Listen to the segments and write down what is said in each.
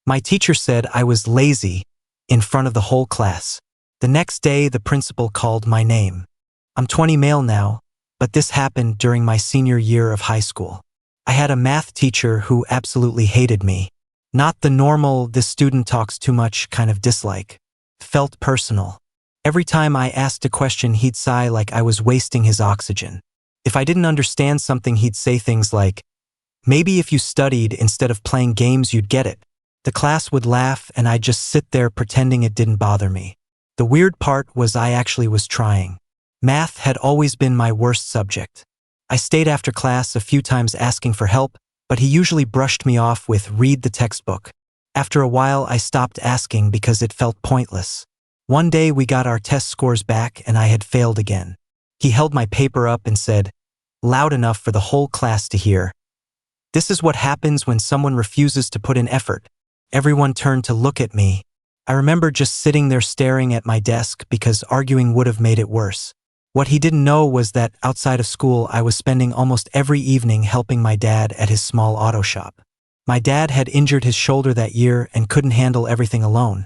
My teacher said I was lazy in front of the whole class. The next day, the principal called my name. I'm 20 male now, but this happened during my senior year of high school. I had a math teacher who absolutely hated me. Not the normal, this student talks too much kind of dislike. Felt personal. Every time I asked a question, he'd sigh like I was wasting his oxygen. If I didn't understand something, he'd say things like, "Maybe if you studied instead of playing games, you'd get it." The class would laugh and I'd just sit there pretending it didn't bother me. The weird part was I actually was trying. Math had always been my worst subject. I stayed after class a few times asking for help, but he usually brushed me off with "read the textbook." After a while, I stopped asking because it felt pointless. One day we got our test scores back and I had failed again. He held my paper up and said, loud enough for the whole class to hear, "This is what happens when someone refuses to put in effort." Everyone turned to look at me. I remember just sitting there staring at my desk because arguing would have made it worse. What he didn't know was that outside of school, I was spending almost every evening helping my dad at his small auto shop. My dad had injured his shoulder that year and couldn't handle everything alone.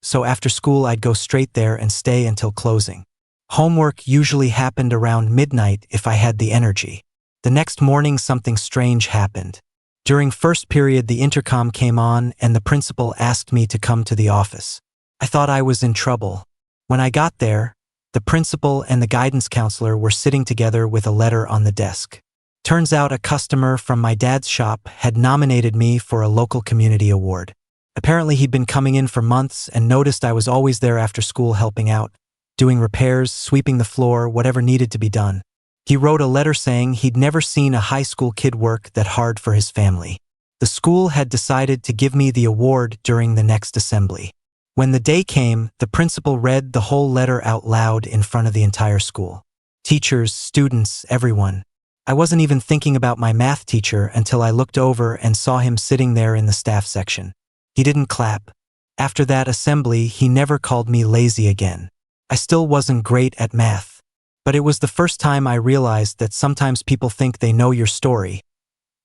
So after school, I'd go straight there and stay until closing. Homework usually happened around midnight if I had the energy. The next morning, something strange happened. During first period, the intercom came on and the principal asked me to come to the office. I thought I was in trouble. When I got there, the principal and the guidance counselor were sitting together with a letter on the desk. Turns out a customer from my dad's shop had nominated me for a local community award. Apparently he'd been coming in for months and noticed I was always there after school helping out, doing repairs, sweeping the floor, whatever needed to be done. He wrote a letter saying he'd never seen a high school kid work that hard for his family. The school had decided to give me the award during the next assembly. When the day came, the principal read the whole letter out loud in front of the entire school. Teachers, students, everyone. I wasn't even thinking about my math teacher until I looked over and saw him sitting there in the staff section. He didn't clap. After that assembly, he never called me lazy again. I still wasn't great at math, but it was the first time I realized that sometimes people think they know your story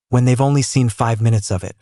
when they've only seen 5 minutes of it.